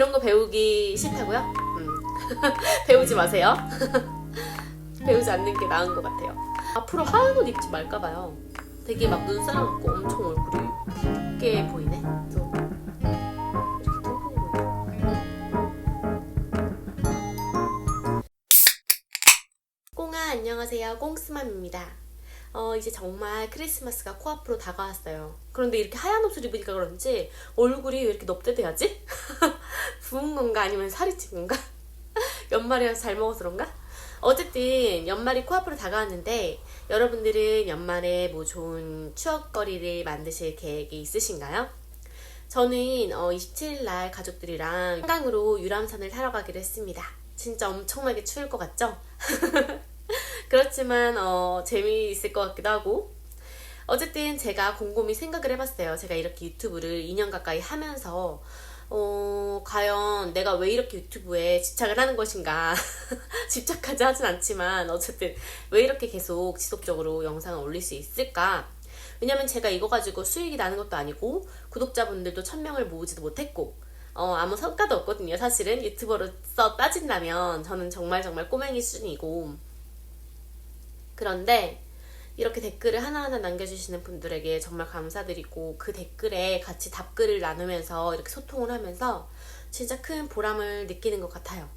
이런 거 배우기 싫다고요? 배우지 마세요. 배우지 않는 게 나은 것 같아요. 앞으로 하얀 옷 입지 말까봐요. 되게 막 눈사람 없고 엄청 얼굴이 붉게 보이네. 그래서 이렇게 통통해 보여요. 꽁아 안녕하세요. 꽁스맘입니다. 이제 정말 크리스마스가 코앞으로 다가왔어요. 그런데 이렇게 하얀 옷을 입으니까 그런지 얼굴이 왜 이렇게 넙대대하지? 부은 건가 아니면 살이 찐 건가? 연말이라서 잘 먹어서 그런가? 어쨌든 연말이 코앞으로 다가왔는데 여러분들은 연말에 뭐 좋은 추억거리를 만드실 계획이 있으신가요? 저는 27일날 가족들이랑 한강으로 유람선을 타러 가기로 했습니다. 진짜 엄청나게 추울 것 같죠? 그렇지만 재미있을 것 같기도 하고, 어쨌든 제가 곰곰이 생각을 해봤어요. 제가 이렇게 유튜브를 2년 가까이 하면서 과연 내가 왜 이렇게 유튜브에 집착을 하는 것인가. 집착하지 하진 않지만 어쨌든 왜 이렇게 계속 지속적으로 영상을 올릴 수 있을까. 왜냐면 제가 이거 가지고 수익이 나는 것도 아니고 구독자분들도 1000명을 모으지도 못했고 아무 성과도 없거든요. 사실은 유튜버로서 따진다면 저는 정말 꼬맹이 수준이고, 그런데 이렇게 댓글을 하나하나 남겨주시는 분들에게 정말 감사드리고, 그 댓글에 같이 답글을 나누면서 이렇게 소통을 하면서 진짜 큰 보람을 느끼는 것 같아요.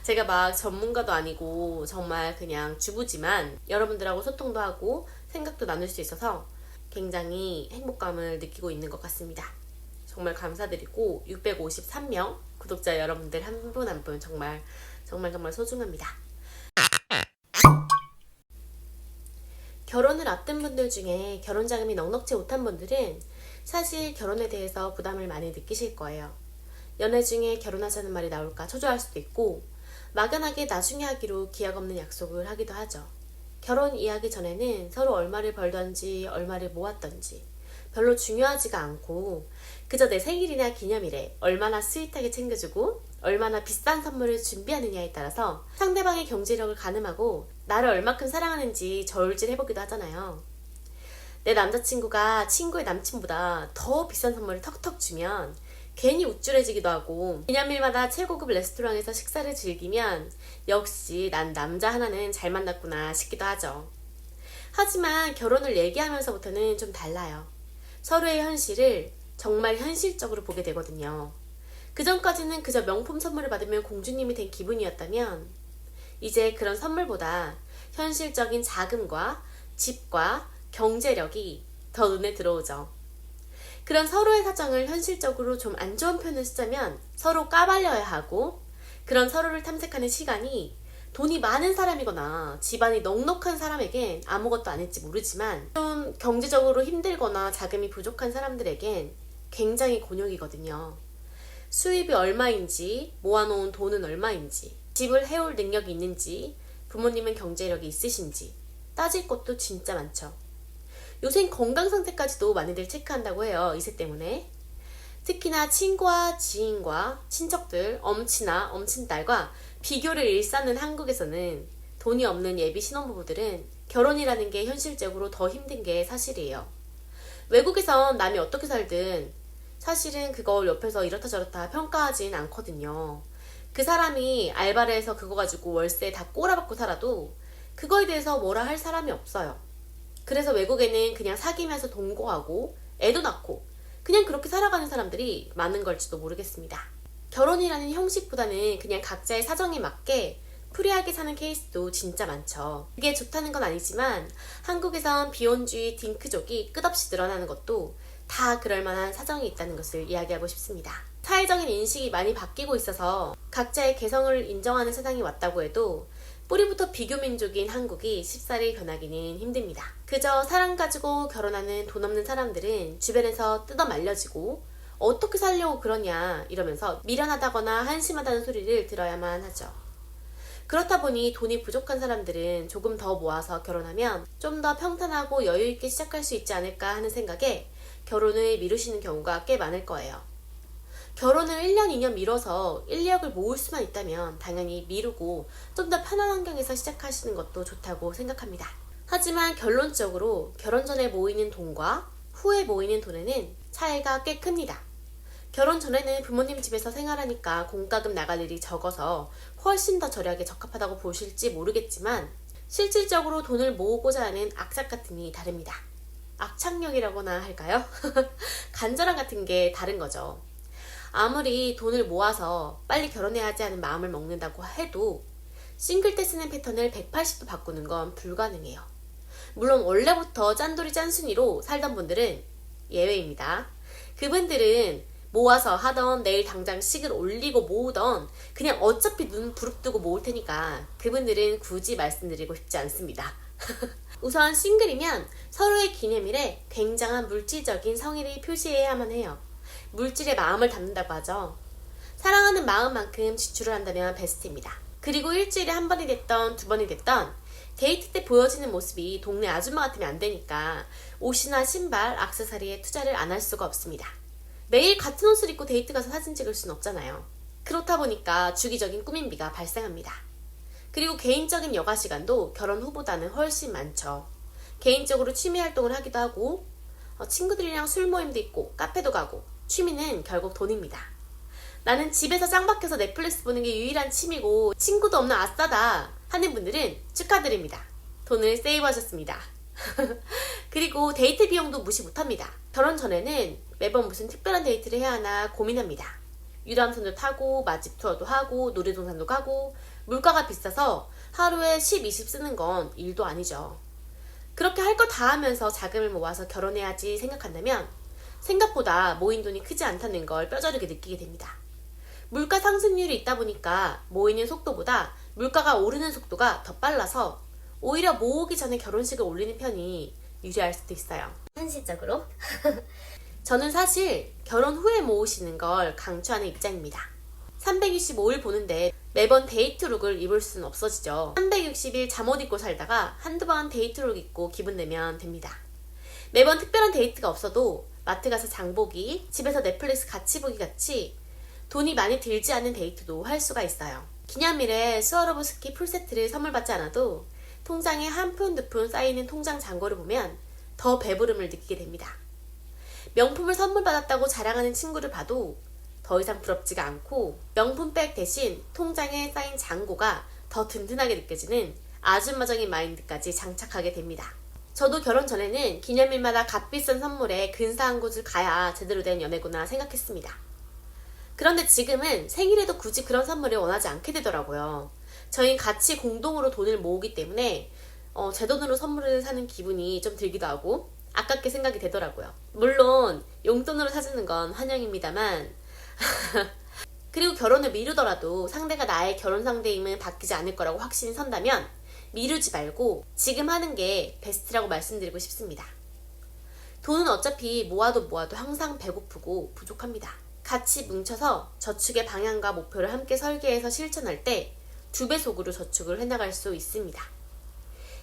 제가 막 전문가도 아니고 정말 그냥 주부지만 여러분들하고 소통도 하고 생각도 나눌 수 있어서 굉장히 행복감을 느끼고 있는 것 같습니다. 정말 감사드리고 653명 구독자 여러분들 한 분 한 분 정말 소중합니다. 결혼을 앞둔 분들 중에 결혼 자금이 넉넉지 못한 분들은 사실 결혼에 대해서 부담을 많이 느끼실 거예요. 연애 중에 결혼하자는 말이 나올까 초조할 수도 있고, 막연하게 나중에 하기로 기약 없는 약속을 하기도 하죠. 결혼 이야기 전에는 서로 얼마를 벌던지 얼마를 모았던지 별로 중요하지가 않고, 그저 내 생일이나 기념일에 얼마나 스윗하게 챙겨주고 얼마나 비싼 선물을 준비하느냐에 따라서 상대방의 경제력을 가늠하고 나를 얼마큼 사랑하는지 저울질 해보기도 하잖아요. 내 남자친구가 친구의 남친보다 더 비싼 선물을 턱턱 주면 괜히 우쭐해지기도 하고, 기념일마다 최고급 레스토랑에서 식사를 즐기면 역시 난 남자 하나는 잘 만났구나 싶기도 하죠. 하지만 결혼을 얘기하면서부터는 좀 달라요. 서로의 현실을 정말 현실적으로 보게 되거든요. 그전까지는 그저 명품 선물을 받으면 공주님이 된 기분이었다면 이제 그런 선물보다 현실적인 자금과 집과 경제력이 더 눈에 들어오죠. 그런 서로의 사정을 현실적으로 좀 안 좋은 표현을 쓰자면 서로 까발려야 하고, 그런 서로를 탐색하는 시간이 돈이 많은 사람이거나 집안이 넉넉한 사람에겐 아무것도 아닐지 모르지만 좀 경제적으로 힘들거나 자금이 부족한 사람들에겐 굉장히 곤욕이거든요. 수입이 얼마인지, 모아놓은 돈은 얼마인지, 집을 해올 능력이 있는지, 부모님은 경제력이 있으신지 따질 것도 진짜 많죠. 요새 건강 상태까지도 많이들 체크한다고 해요. 이세 때문에. 특히나 친구와 지인과 친척들, 엄친아, 엄친딸과 비교를 일삼는 한국에서는 돈이 없는 예비 신혼부부들은 결혼이라는 게 현실적으로 더 힘든 게 사실이에요. 외국에선 남이 어떻게 살든 사실은 그걸 옆에서 이렇다 저렇다 평가하진 않거든요. 그 사람이 알바를 해서 그거 가지고 월세 다 꼬라박고 살아도 그거에 대해서 뭐라 할 사람이 없어요. 그래서 외국에는 그냥 사귀면서 동거하고 애도 낳고 그냥 그렇게 살아가는 사람들이 많은 걸지도 모르겠습니다. 결혼이라는 형식보다는 그냥 각자의 사정에 맞게 프리하게 사는 케이스도 진짜 많죠. 그게 좋다는 건 아니지만 한국에선 비혼주의 딩크족이 끝없이 늘어나는 것도 다 그럴 만한 사정이 있다는 것을 이야기하고 싶습니다. 사회적인 인식이 많이 바뀌고 있어서 각자의 개성을 인정하는 세상이 왔다고 해도 뿌리부터 비교민족인 한국이 쉽사리 변하기는 힘듭니다. 그저 사랑 가지고 결혼하는 돈 없는 사람들은 주변에서 뜯어 말려지고 어떻게 살려고 그러냐 이러면서 미련하다거나 한심하다는 소리를 들어야만 하죠. 그렇다 보니 돈이 부족한 사람들은 조금 더 모아서 결혼하면 좀 더 평탄하고 여유있게 시작할 수 있지 않을까 하는 생각에 결혼을 미루시는 경우가 꽤 많을 거예요. 결혼을 1년, 2년 미뤄서 인력을 모을 수만 있다면 당연히 미루고 좀 더 편한 환경에서 시작하시는 것도 좋다고 생각합니다. 하지만 결론적으로 결혼 전에 모이는 돈과 후에 모이는 돈에는 차이가 꽤 큽니다. 결혼 전에는 부모님 집에서 생활하니까 공과금 나갈 일이 적어서 훨씬 더 절약에 적합하다고 보실지 모르겠지만 실질적으로 돈을 모으고자 하는 악착 같은 이 다릅니다. 악착력이라고나 할까요? 간절함 같은 게 다른 거죠. 아무리 돈을 모아서 빨리 결혼해야 하지 하는 마음을 먹는다고 해도 싱글 때 쓰는 패턴을 180도 바꾸는 건 불가능해요. 물론 원래부터 짠돌이 짠순이로 살던 분들은 예외입니다. 그분들은 모아서 하던 내일 당장 식을 올리고 모으던 그냥 어차피 눈 부릅뜨고 모을 테니까 그분들은 굳이 말씀드리고 싶지 않습니다. 우선 싱글이면 서로의 기념일에 굉장한 물질적인 성의를 표시해야만 해요. 물질에 마음을 담는다고 하죠. 사랑하는 마음만큼 지출을 한다면 베스트입니다. 그리고 일주일에 한 번이 됐던 두 번이 됐던 데이트 때 보여지는 모습이 동네 아줌마 같으면 안 되니까 옷이나 신발, 액세서리에 투자를 안 할 수가 없습니다. 매일 같은 옷을 입고 데이트 가서 사진 찍을 수는 없잖아요. 그렇다 보니까 주기적인 꾸민비가 발생합니다. 그리고 개인적인 여가 시간도 결혼 후보다는 훨씬 많죠. 개인적으로 취미 활동을 하기도 하고 친구들이랑 술 모임도 있고 카페도 가고 취미는 결국 돈입니다. 나는 집에서 짱 박혀서 넷플릭스 보는 게 유일한 취미고 친구도 없는 아싸다 하는 분들은 축하드립니다. 돈을 세이브하셨습니다. 그리고 데이트 비용도 무시 못합니다. 결혼 전에는 매번 무슨 특별한 데이트를 해야 하나 고민합니다. 유람선도 타고 맛집 투어도 하고 놀이동산도 가고 물가가 비싸서 하루에 10, 20 쓰는 건 일도 아니죠. 그렇게 할 거 다 하면서 자금을 모아서 결혼해야지 생각한다면 생각보다 모인 돈이 크지 않다는 걸 뼈저리게 느끼게 됩니다. 물가 상승률이 있다 보니까 모이는 속도보다 물가가 오르는 속도가 더 빨라서 오히려 모으기 전에 결혼식을 올리는 편이 유리할 수도 있어요. 현실적으로? 저는 사실 결혼 후에 모으시는 걸 강추하는 입장입니다. 365일 보는데 매번 데이트룩을 입을 수는 없어지죠. 360일 잠옷 입고 살다가 한두 번 데이트룩 입고 기분 내면 됩니다. 매번 특별한 데이트가 없어도 마트 가서 장보기, 집에서 넷플릭스 같이 보기 같이 돈이 많이 들지 않은 데이트도 할 수가 있어요. 기념일에 스와로브스키 풀세트를 선물 받지 않아도 통장에 한 푼, 두 푼 쌓이는 통장 잔고를 보면 더 배부름을 느끼게 됩니다. 명품을 선물 받았다고 자랑하는 친구를 봐도 더 이상 부럽지가 않고 명품백 대신 통장에 쌓인 잔고가 더 든든하게 느껴지는 아줌마적인 마인드까지 장착하게 됩니다. 저도 결혼 전에는 기념일마다 값비싼 선물에 근사한 곳을 가야 제대로 된 연애구나 생각했습니다. 그런데 지금은 생일에도 굳이 그런 선물을 원하지 않게 되더라고요. 저희는 같이 공동으로 돈을 모으기 때문에 제 돈으로 선물을 사는 기분이 좀 들기도 하고 아깝게 생각이 되더라고요. 물론 용돈으로 사주는 건 환영입니다만 그리고 결혼을 미루더라도 상대가 나의 결혼 상대임은 바뀌지 않을 거라고 확신이 선다면 미루지 말고 지금 하는 게 베스트라고 말씀드리고 싶습니다. 돈은 어차피 모아도 항상 배고프고 부족합니다. 같이 뭉쳐서 저축의 방향과 목표를 함께 설계해서 실천할 때 2배속으로 저축을 해나갈 수 있습니다.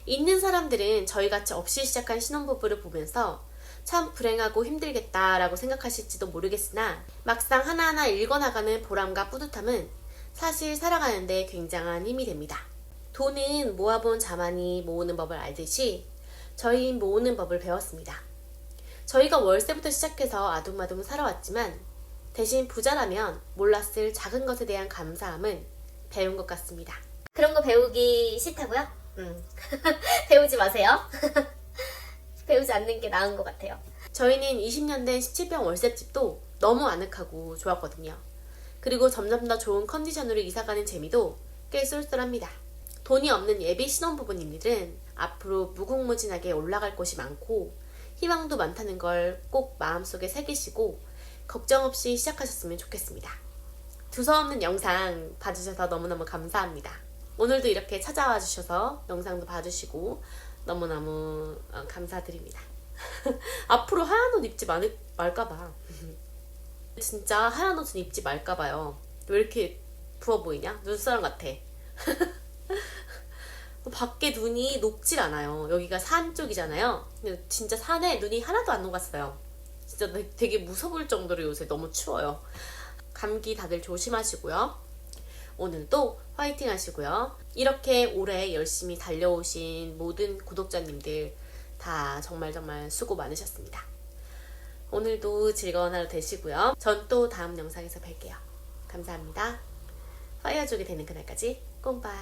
있는 사람들은 저희같이 없이 시작한 신혼부부를 보면서 참 불행하고 힘들겠다라고 생각하실지도 모르겠으나 막상 하나하나 읽어나가는 보람과 뿌듯함은 사실 살아가는데 굉장한 힘이 됩니다. 돈은 모아본 자만이 모으는 법을 알듯이 저희 모으는 법을 배웠습니다. 저희가 월세부터 시작해서 아둥바둥 살아왔지만 대신 부자라면 몰랐을 작은 것에 대한 감사함은 배운 것 같습니다. 그런 거 배우기 싫다고요? 배우지 마세요. 배우지 않는 게 나은 것 같아요. 저희는 20년 된 17평 월세집도 너무 아늑하고 좋았거든요. 그리고 점점 더 좋은 컨디션으로 이사가는 재미도 꽤 쏠쏠합니다. 돈이 없는 예비 신혼부부님들은 앞으로 무궁무진하게 올라갈 곳이 많고 희망도 많다는 걸 꼭 마음속에 새기시고 걱정 없이 시작하셨으면 좋겠습니다. 두서없는 영상 봐주셔서 너무너무 감사합니다. 오늘도 이렇게 찾아와 주셔서 영상도 봐주시고 너무너무 감사드립니다. 앞으로 하얀 옷 입지 말까봐. 진짜 하얀 옷은 입지 말까봐요. 왜 이렇게 부어 보이냐? 눈사람 같아. 밖에 눈이 녹질 않아요. 여기가 산 쪽이잖아요. 근데 진짜 산에 눈이 하나도 안 녹았어요. 진짜 되게 무서울 정도로 요새 너무 추워요. 감기 다들 조심하시고요. 오늘도 화이팅 하시고요. 이렇게 올해 열심히 달려오신 모든 구독자님들 다 정말 수고 많으셨습니다. 오늘도 즐거운 하루 되시고요. 전 또 다음 영상에서 뵐게요. 감사합니다. 파이어족이 되는 그날까지 꼼밤.